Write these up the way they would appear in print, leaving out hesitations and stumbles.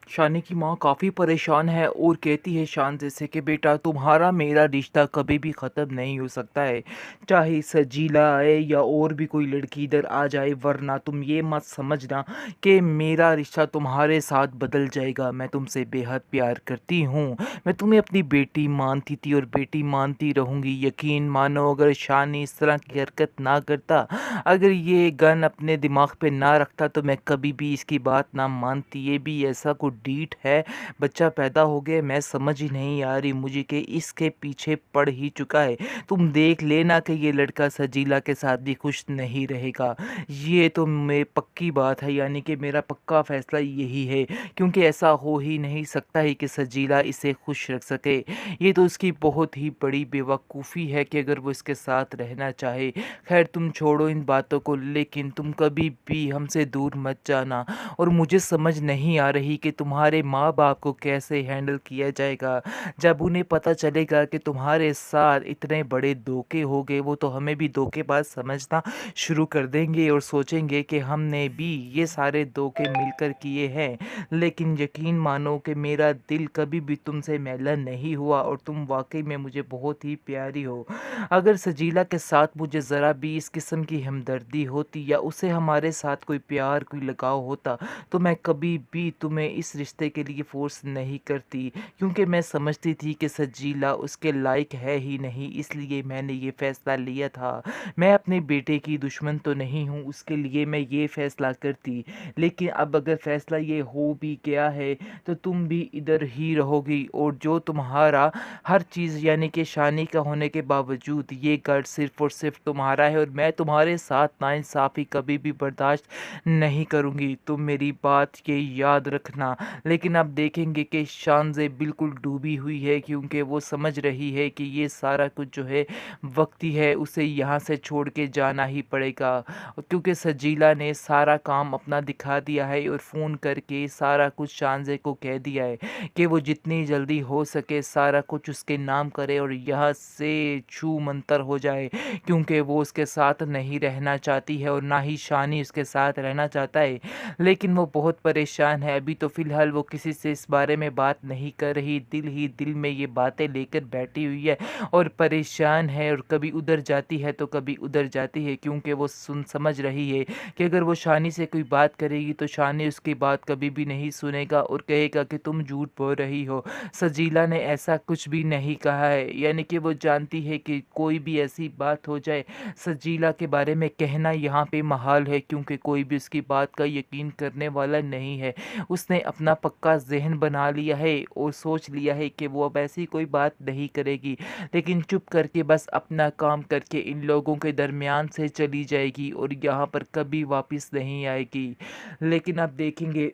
शानी की माँ काफ़ी परेशान है और कहती है शान जैसे कि बेटा तुम्हारा मेरा रिश्ता कभी भी ख़त्म नहीं हो सकता है। चाहे सजीला आए या और भी कोई लड़की इधर आ जाए, वरना तुम ये मत समझना कि मेरा रिश्ता तुम्हारे साथ बदल जाएगा। मैं तुमसे बेहद प्यार करती हूँ। मैं तुम्हें अपनी बेटी मानती थी और बेटी मानती रहूँगी। यकीन मानो, अगर शानी इस तरह की हरकत ना करता, अगर ये गन अपने दिमाग पे ना रखता, तो मैं कभी भी इसकी बात ना मानती। ये भी ऐसा कुछ डीठ है, बच्चा पैदा हो गया, मैं समझ ही नहीं आ रही मुझे कि इसके पीछे पड़ ही चुका है। तुम देख लेना कि ये लड़का सजीला के साथ भी खुश नहीं रहेगा। ये तो मैं पक्की बात है, यानी कि मेरा पक्का फैसला यही है, क्योंकि ऐसा हो ही नहीं सकता है कि सजीला इसे खुश रख सके। ये तो उसकी बहुत ही बड़ी बेवकूफ़ी है कि अगर वो इसके साथ रहना चाहे। खैर तुम छोड़ो इन बातों को, लेकिन तुम कभी भी हमसे दूर मत जाना। और मुझे समझ नहीं आ रही कि तुम्हारे माँ बाप को कैसे हैंडल किया जाएगा जब उन्हें पता चलेगा कि तुम्हारे साथ इतने बड़े धोखे हो गए। वो तो हमें भी धोखेबाज समझना शुरू कर देंगे और सोचेंगे कि हमने भी ये सारे धोखे मिलकर किए हैं। लेकिन यकीन मानो कि मेरा दिल कभी भी तुमसे मैला नहीं हुआ और तुम वाकई में मुझे बहुत ही प्यारी हो। अगर सजीला के साथ मुझे ज़रा भी इस किस्म की हमदर्दी होती या उसे हमारे साथ कोई प्यार कोई लगाव होता, तो मैं कभी भी तुम्हें इस रिश्ते के लिए फ़ोर्स नहीं करती, क्योंकि मैं समझती थी कि सजीला उसके लायक है ही नहीं, इसलिए मैंने ये फ़ैसला लिया था। मैं अपने बेटे की दुश्मन तो नहीं हूँ, उसके लिए मैं ये फ़ैसला करती। लेकिन अब अगर फ़ैसला ये हो भी गया है, तो तुम भी इधर ही रहोगी और जो तुम्हारा हर चीज़, यानी कि शानी का होने के बावजूद ये घर सिर्फ़ और सिर्फ़ तुम्हारा है और मैं तुम्हारे साथ नाइंसाफ़ी कभी भी बर्दाश्त नहीं करूँगी। तुम मेरी बात ये याद रखना। लेकिन अब देखेंगे कि शानज़ेब बिल्कुल डूबी हुई है, क्योंकि वो समझ रही है कि ये सारा कुछ जो है वक़्ती है, उसे यहाँ से छोड़ के जाना ही पड़ेगा। क्योंकि सजीला ने सारा काम अपना दिखा दिया है और फ़ोन करके सारा कुछ शानज़ेब को कह दिया है कि वो जितनी जल्दी हो सके सारा कुछ उसके नाम करे और यहाँ से छू मंतर हो जाए, क्योंकि वो उसके साथ नहीं रहना चाहती है और ना ही शानी उसके साथ रहना चाहता है। लेकिन वो बहुत परेशान है। अभी तो फ़िलहाल वो किसी से इस बारे में बात नहीं कर रही, दिल ही दिल में ये बातें लेकर बैठी हुई है और परेशान है, और कभी उधर जाती है तो कभी उधर जाती है, क्योंकि वो समझ रही है कि अगर वो शानी से कोई बात करेगी तो शानी उसकी बात कभी भी नहीं सुनेगा और कहेगा कि तुम झूठ बोल रही हो। सजीला ने ऐसा कुछ भी नहीं कहा है, यानी कि वो जानती है कि कोई भी ऐसी बात हो जाए, सजीला के बारे में कहना यहाँ पे महाल है, क्योंकि कोई भी उसकी बात का यकीन करने वाला नहीं है। उसने अपना पक्का ज़हन बना लिया है और सोच लिया है कि वो अब ऐसी कोई बात नहीं करेगी, लेकिन चुप करके बस अपना काम करके इन लोगों के दरमियान से चली जाएगी और यहाँ पर कभी वापस नहीं आएगी। लेकिन अब देखेंगे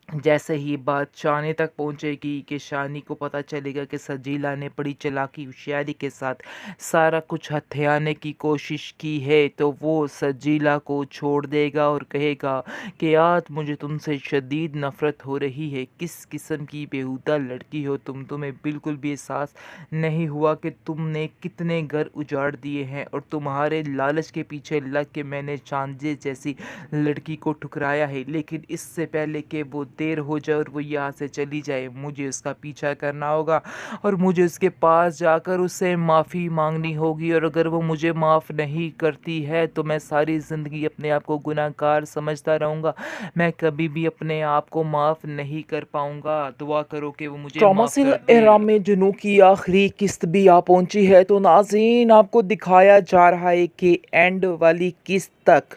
जैसे ही बात शानी तक पहुंचेगी कि शानी को पता चलेगा कि सजीला ने बड़ी चालाकी होशियारी के साथ सारा कुछ हथियाने की कोशिश की है, तो वो सजीला को छोड़ देगा और कहेगा कि आज मुझे तुमसे शदीद नफ़रत हो रही है। किस किस्म की बेहुदा लड़की हो तुम, तुम्हें बिल्कुल भी एहसास नहीं हुआ कि तुमने कितने घर उजाड़ दिए हैं, और तुम्हारे लालच के पीछे लग के मैंने चांदे जैसी लड़की को ठुकराया है। लेकिन इससे पहले कि वो देर हो जाए और वो यहाँ से चली जाए, मुझे उसका पीछा करना होगा और मुझे उसके पास जाकर उससे माफ़ी मांगनी होगी, और अगर वो मुझे माफ़ नहीं करती है तो मैं सारी ज़िंदगी अपने आप को गुनहगार समझता रहूँगा। मैं कभी भी अपने आप को माफ़ नहीं कर पाऊँगा। दुआ करो कि वो मुझे ड्रामा माफ़ कर सीरियल दे। एहराम में जुनू की आखिरी किस्त भी आ पहुंची है, तो नाज़रीन आपको दिखाया जा रहा है कि एंड वाली किस्त तक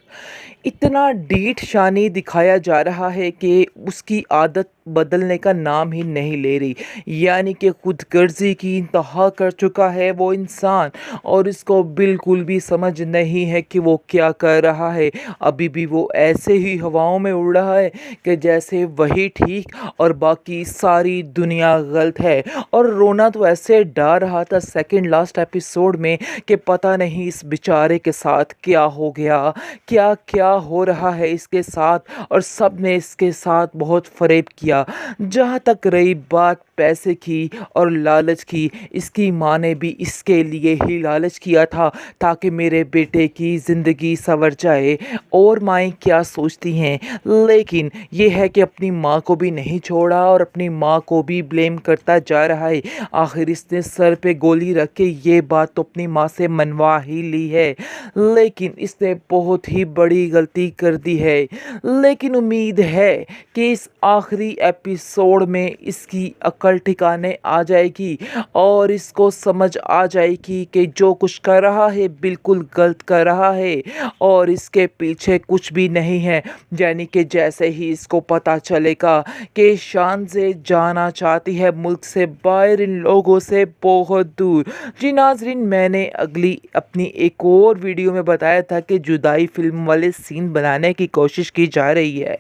इतना डीठ शानी दिखाया जा रहा है कि उसकी आदत बदलने का नाम ही नहीं ले रही। यानी कि खुदगर्जी की इंतहा कर चुका है वो इंसान, और इसको बिल्कुल भी समझ नहीं है कि वो क्या कर रहा है। अभी भी वो ऐसे ही हवाओं में उड़ रहा है कि जैसे वही ठीक और बाकी सारी दुनिया गलत है। और रोना तो ऐसे डा रहा था सेकंड लास्ट एपिसोड में कि पता नहीं इस बेचारे के साथ क्या हो गया, क्या क्या हो रहा है इसके साथ, और सब ने इसके साथ बहुत फरेब किया। दिया। जहाँ तक रही बात पैसे की और लालच की, इसकी माँ ने भी इसके लिए ही लालच किया था ताकि मेरे बेटे की ज़िंदगी संवर जाए। और माएँ क्या सोचती हैं, लेकिन ये है कि अपनी माँ को भी नहीं छोड़ा और अपनी माँ को भी ब्लेम करता जा रहा है। आखिर इसने सर पे गोली रख के ये बात तो अपनी माँ से मनवा ही ली है, लेकिन इसने बहुत ही बड़ी गलती कर दी है। लेकिन उम्मीद है कि इस आखिरी एपिसोड में इसकी अकल ठिकाने आ जाएगी और इसको समझ आ जाएगी कि जो कुछ कर रहा है बिल्कुल गलत कर रहा है और इसके पीछे कुछ भी नहीं है। यानी कि जैसे ही इसको पता चलेगा कि शान से जाना चाहती है मुल्क से बाहर, इन लोगों से बहुत दूर। जी नाज़रीन, मैंने अगली अपनी एक और वीडियो में बताया था कि जुदाई फिल्म वाले सीन बनाने की कोशिश की जा रही है,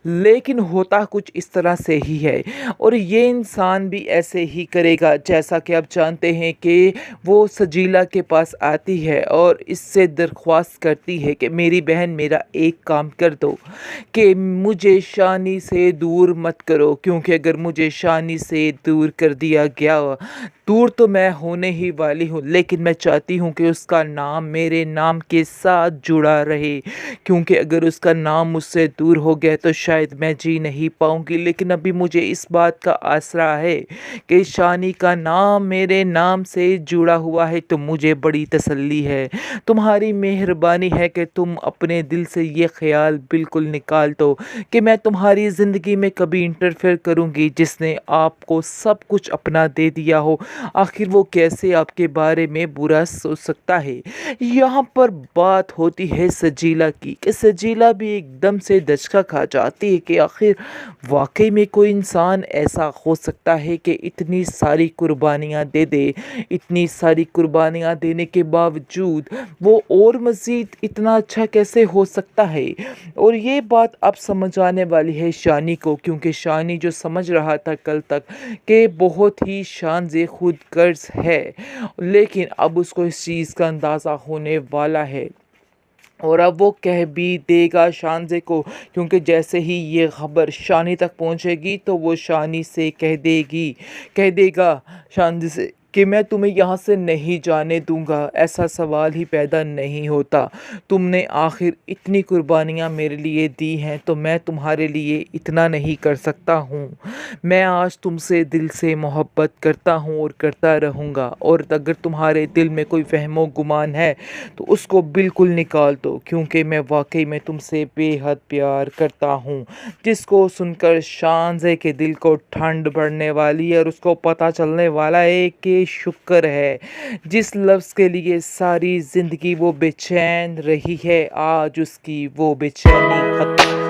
लेकिन होता कुछ इस तरह से ही है और ये इंसान भी ऐसे ही करेगा। जैसा कि आप जानते हैं कि वो सजीला के पास आती है और इससे दरख्वास्त करती है कि मेरी बहन मेरा एक काम कर दो कि मुझे शानी से दूर मत करो, क्योंकि अगर मुझे शानी से दूर कर दिया गया, दूर तो मैं होने ही वाली हूँ, लेकिन मैं चाहती हूँ कि उसका नाम मेरे नाम के साथ जुड़ा रहे, क्योंकि अगर उसका नाम मुझसे दूर हो गया तो शायद मैं जी नहीं पाऊँगी। लेकिन अभी मुझे इस बात का आसरा है कि शानी का नाम मेरे नाम से जुड़ा हुआ है, तो मुझे बड़ी तसल्ली है। तुम्हारी मेहरबानी है कि तुम अपने दिल से ये ख्याल बिल्कुल निकाल दो कि मैं तुम्हारी ज़िंदगी में कभी इंटरफेयर करूँगी जिसने आपको सब कुछ अपना दे दिया हो। आखिर वो कैसे आपके बारे में बुरा सोच सकता है। यहाँ पर बात होती है सजीला की कि सजीला भी एकदम से दचका खा जाती है कि आखिर वाकई में कोई इंसान ऐसा हो सकता है कि इतनी सारी कुर्बानियाँ दे दे, इतनी सारी कुर्बानियाँ देने के बावजूद वो और मज़ीद इतना अच्छा कैसे हो सकता है। और ये बात अब समझ आने वाली है शानी को, क्योंकि शानी जो समझ रहा था कल तक कि बहुत ही शान से खुद गर्ज है, लेकिन अब उसको इस चीज़ का अंदाज़ा होने वाला है और अब वो कह भी देगा शानज़े को, क्योंकि जैसे ही ये ख़बर शानी तक पहुंचेगी तो वो शानी से कह देगा शानज़े से कि मैं तुम्हें यहाँ से नहीं जाने दूंगा। ऐसा सवाल ही पैदा नहीं होता। तुमने आखिर इतनी कुर्बानियाँ मेरे लिए दी हैं, तो मैं तुम्हारे लिए इतना नहीं कर सकता हूँ। मैं आज तुमसे दिल से मोहब्बत करता हूँ और करता रहूँगा, और अगर तुम्हारे दिल में कोई वहमो गुमान है तो उसको बिल्कुल निकाल दो, क्योंकि मैं वाकई में तुमसे बेहद प्यार करता हूँ। जिसको सुनकर शानज़े के दिल को ठंड बढ़ने वाली है और उसको पता चलने वाला है कि शुक्र है जिस लफ्ज़ के लिए सारी ज़िंदगी वो बेचैन रही है, आज उसकी वो बेचैनी खत्म।